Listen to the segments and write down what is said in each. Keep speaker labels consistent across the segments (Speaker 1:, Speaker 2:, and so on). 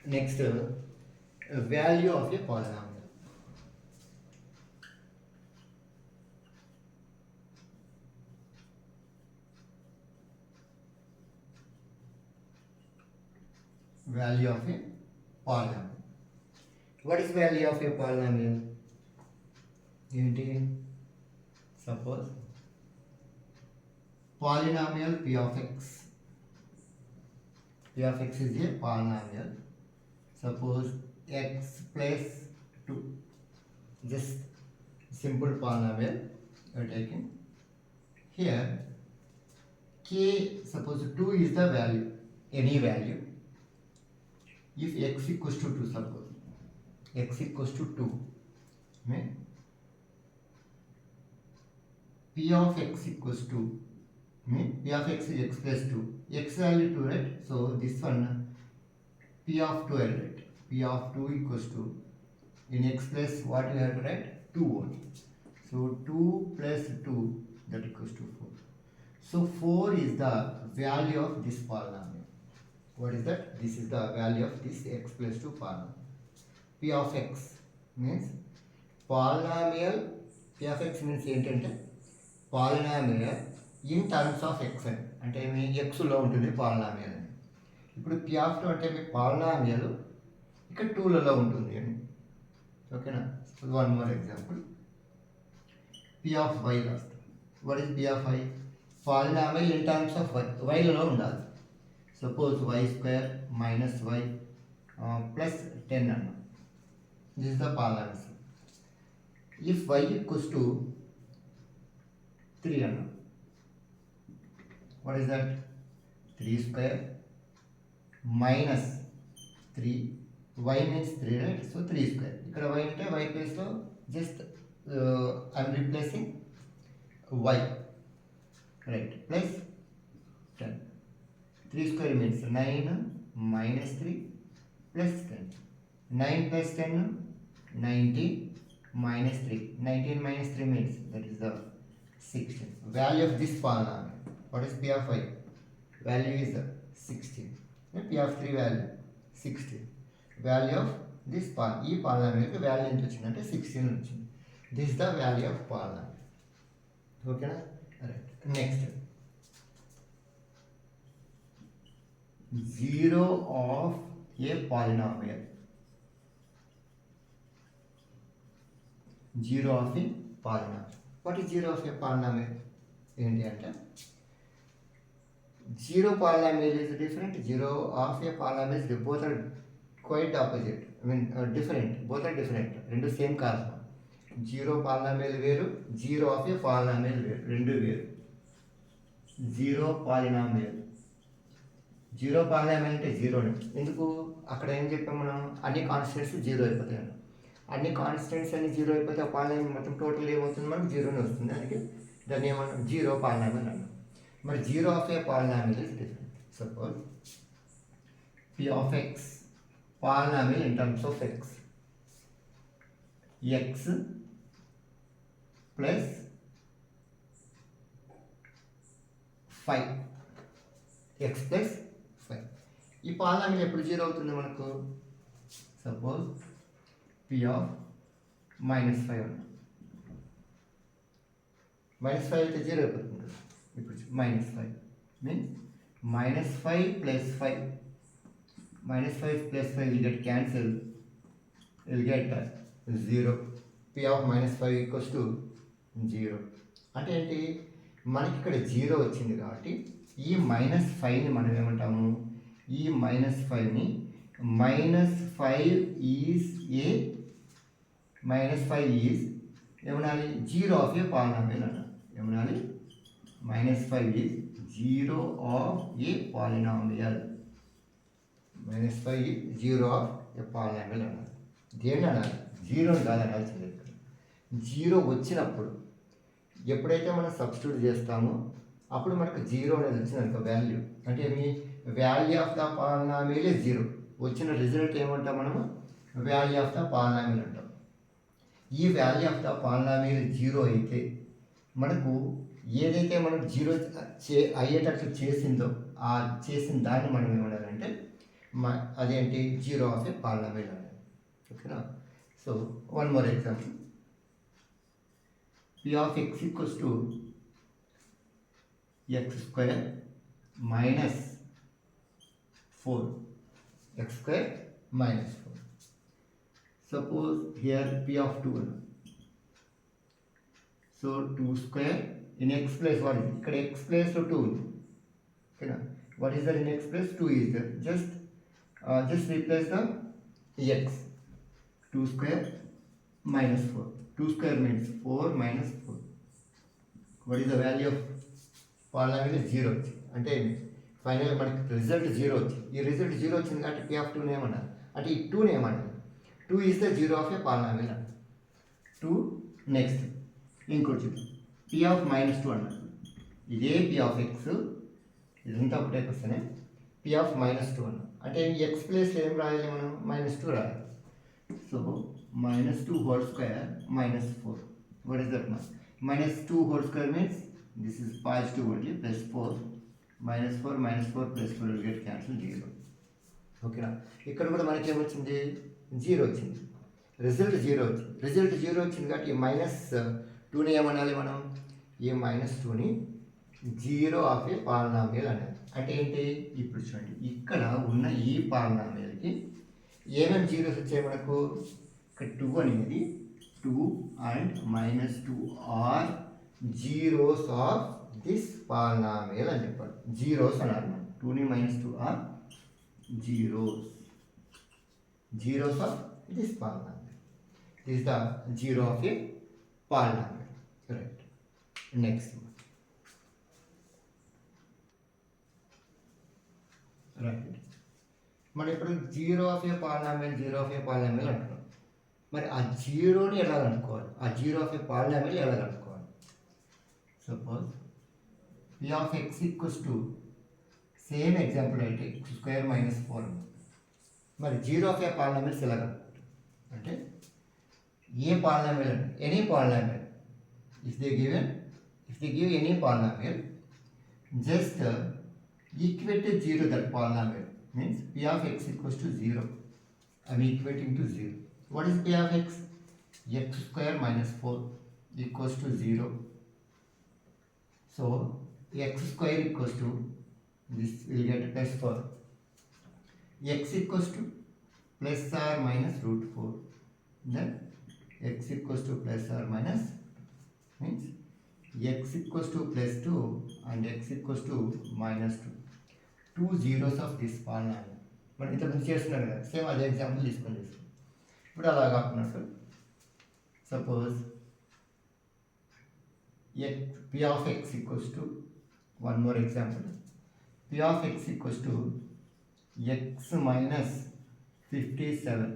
Speaker 1: Next, value of a polynomial. Value of a polynomial. What is value of a polynomial? Suppose polynomial p of x. P of x is a polynomial. Suppose x plus 2. Just simple polynomial you are taking. Here k, suppose 2 is the value, any value. If x equals to 2, suppose x equals to 2, mean p of x equals to, mean p of x is x plus 2, x value 2, right? So this one p of 2 I write, p of 2 equals to, in x plus what we have to write? 2 only. So 2 plus 2, that equals to 4. So 4 is the value of this polynomial. What is that? This is the value of this x plus 2 polynomial. P of x means polynomial. P of x means ఏంటంటే polynomial in terms of x అంటే మీ xలో ఉంటుంది polynomial అని. ఇప్పుడు p of 2 అంటే మీ polynomial ఇక్కడ 2లలో ఉంటుంది అని. ఓకేనా? One more example. p of y రాస్తాం. What is p of y? polynomial in terms of y లలో ఉండాలి. Suppose y square minus y plus 10 అన్నాం. This is the polynomial. If y equals to 3 అన్నాం. What is that? 3 square minus 3. Y means 3, right? So 3 square. ఇక్కడ y అంటే y place లో just I am replacing y, right? Plus 10. 3 square means 9 minus 3 plus 10. 9 plus 10, 19 minus 3. 19 minus 3 means that is the 16. Value of this polynomial. What is p of y? Value is 16. P of 3 value 16. Value of this ఈ polynomial value ఎంత వచ్చిందంటే 16 వచ్చింది. This is the value of polynomial. ఓకేనా? Right. Next, 0 of a polynomial. 0 of a polynomial. What is 0 of a polynomial? ఏంటి అంటే 0 polynomial is different. 0 of a polynomial is both are quite opposite. I mean different. Both are different. రెండు same కాదు. 0 polynomial వేరు, 0 of a polynomial వేరు, రెండు వేరు. 0 polynomial. 0 polynomial అంటే 0. ఎందుకు? అక్కడ ఏం చెప్పాం మనం? అన్ని కాన్స్టెంట్స్ 0 అయిపోతాయి. అన్ని కాన్స్టెంట్స్ అన్ని 0 అయిపోతే ఆ పాలినామిల్ మొత్తం టోటల్ ఏమవుతుంది? మనకు 0నే వస్తుంది. అందుకే దాన్ని ఏమన్నా 0 పాలినామిల్ అన్నాం. మరి 0 of A polynomial is different. Suppose p of x polynomial in terms of x, x plus 5, x plus 5. ఈ పాలినామిల్ ఎప్పుడు 0 అవుతుంది మనకు? సపోజ్ p of minus 5 అన్న. minus 5 అయితే 0 అయిపోతుంది కదా. ఇప్పుడు minus 5 means minus 5 plus 5. minus 5 plus 5 will get cancelled. Will get 0. p of minus 5 equals to 0. అంటే ఏంటి? మనకి ఇక్కడ 0 వచ్చింది కాబట్టి ఈ మైనస్ 5ని మనం ఏమంటాము? ఈ మైనస్ 5ని minus 5 is a minus 5 is ఏమనాలి? 0 ఆఫ్ ఏ పాలినామిల్ అన్నారు. ఏమనాలి? Minus 5 is 0 of a polynomial. Minus 5 is 0 of a polynomial అన్నారు. దేని అన్నారు? 0 కాదు అనాల్సింది. 0 వచ్చినప్పుడు ఎప్పుడైతే మనం సబ్స్టిట్యూట్ చేస్తామో అప్పుడు మనకు 0 అనేది వచ్చింది వాల్యూ. అంటే మీ value of the polynomial is 0. వచ్చిన రిజల్ట్ ఏమంటాం మనము? వాల్యూ ఆఫ్ ద పాలినామియల్ అంటాం. ఈ వాల్యూ ఆఫ్ ద పాలినామియల్ 0 అయితే మనకు ఏదైతే మనం 0 అయ్యేటట్లు చేసిందో ఆ చేసిన దాన్ని మనం ఏమన్నారంటే అదేంటి జీరో ఆఫ్ ఏ పాలినామియల్ అనేది. ఓకేనా. So one more example. P of x equals to x square minus 4. X square minus 4. Suppose here P of 2. So 2 square in x place what is it? ఇక్కడ x place లో 2 ఉంది. ఓకేనా. What is there in x place? 2 is there. Just replace the x. 2 square minus 4. 2 square means 4 minus 4. What is the value of polynomial? 0 వచ్చింది. అంటే final మనకి result 0 వచ్చింది. ఈ result 0 వచ్చింది కాబట్టి P of 2 ఏమన్నారు అంటే ఈ 2 ఏమన్నారు 2 is the zero of a polynomial అన్నారు. 2 నెక్స్ట్ ఇంకోటి చూద్దాం. P of minus 2 అన్నారు. ఇదే P of x ఇదంతా ఒకటే వస్తేనే P of minus 2 అన్నారు. అంటే x ప్లేస్లో ఏం రాయాలి మనం -2 రాయాలి. So -2 whole square minus 4. What is that now? -2 whole square means this is positive only, plus 4. -4 plus 4 will get cancelled 0. ఓకేనా. ఇక్కడ కూడా మనకి ఏమొచ్చింది 0 వచ్చింది. రిజల్ట్ 0 వచ్చింది. రిజల్ట్ 0 వచ్చింది కాబట్టి ఈ -2ని ఏమనాలి మనం? ఈ -2ని జీరో ఆఫ్ ఏ పాలినామియల్ అనేది. అంటే ఏంటి ఇప్పుడు చూడండి ఇక్కడ ఉన్న ఈ పాలినామియల్కి ఏమేమి జీరోస్ వచ్చాయి మనకు? ఇక్కడ 2 అనేది 2 and -2 are zeros of this polynomial అని చెప్పాలి. జీరోస్ అన్నారు మనం. 2ని -2 are zeros of this polynomial. This the zero of a polynomial. Right. Next right మనం ఇప్పుడు జీరో ఆఫ్ ఏ పాలినామియల్ అంటున్నాం. మరి ఆ జీరోని ఎలా కనుక్కోవాలి? ఆ జీరో ఆఫ్ ఏ పాలినామియల్ ఎలా కనుక్కోవాలి? Suppose P of x equals to same example అయితే x స్క్వేర్ మైనస్ 4. మరి జీరో ఆఫ్ ఏ పాలినామియల్స్ ఎలా కనుక్కుంటాం అంటే ఏ పాలినామియల్ అంటే any polynomial if they give any polynomial just equate to 0 that polynomial means P of x equals to 0. I am equating to 0. What is P of x? X square minus 4 equals to 0. So x square equals to this will get plus 4. X equals to plus or minus root 4. Then x equals to plus or minus means x equals to plus 2 and x equals to minus 2. 2 zeros of this polynomial. మనం ఇంతకుముందు చేస్తున్నారు కదా, same అదే example తీసుకొని చేస్తాం. ఇప్పుడు అలా కాకున్నట్టు suppose P of x equals to one more example. P of x equals to x minus 57.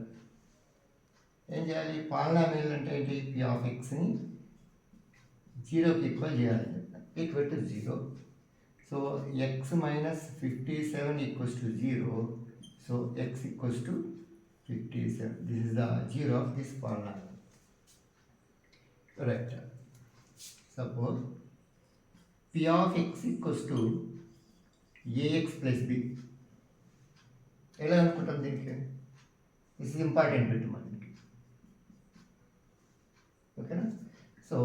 Speaker 1: ఏం చేయాలి? పాలినామియల్ అంటే ఏంటి? P of xని 0కి ఈక్వల్ చేయాలి. Equal to 0. So x minus 57 equals to 0. So x equals to 57. This is the zero of this polynomial. Right. Suppose P of x equals to ax plus b. ఎలా అనుకుంటాం దీనికి? This is important bit మనకి. ఓకేనా. So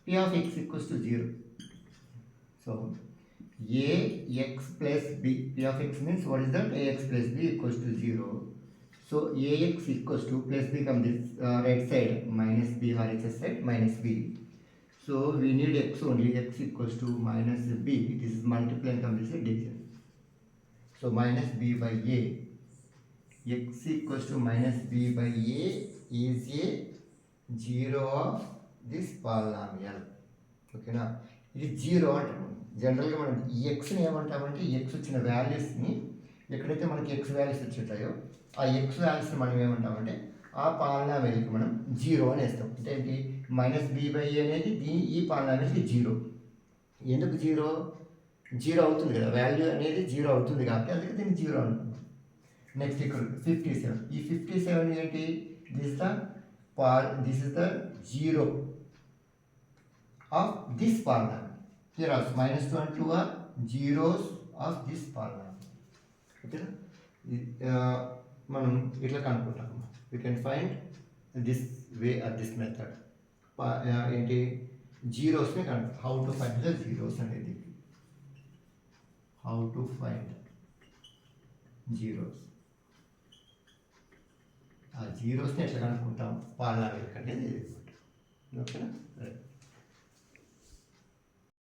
Speaker 1: P of x equals to 0. So ax plus b. P of x means what is that? Ax plus b equals to 0. So ax equals to plus b come this right side minus b or x side minus b. So we need x only. X equals to minus b. This is multiplying come this division. So minus b by a. X equals to minus b by a is a zero of this polynomial. Okay na? It is zero. జనరల్గా మనం ఈ ఎక్స్ని ఏమంటామంటే X వచ్చిన వాల్యూస్ని ఎక్కడైతే మనకి X values వచ్చుంటాయో ఆ X వాల్యూస్ని మనం ఏమంటామంటే ఆ పాలినామియల్కి మనం 0 అని వేస్తాం. అంటే ఏంటి? -b by a అనేది ఈ పాలినామియల్కి 0. ఎందుకు 0 అవుతుంది కదా, వాల్యూ అనేది 0 అవుతుంది కాబట్టి అందుకే దీన్ని 0 అనుకుంటాం. నెక్స్ట్ ఇక్కడ 57. ఈ 57 ఏంటి? This is the zero of this polynomial. Here also -2 and 2 are zeros of this polynomial. Okay. మనం ఇట్లా కనుక్కుంటాం. We can find this way or this method. ఏంటి జీరోస్ని కనుక how to find the zeros అనేది, హౌ టు ఫైండ్ జీరోస్. ఆ జీరోస్ని ఎట్లా కనుక్కుంటాం, పాలనాగరిక అనేది ఓకేనా. రైట్.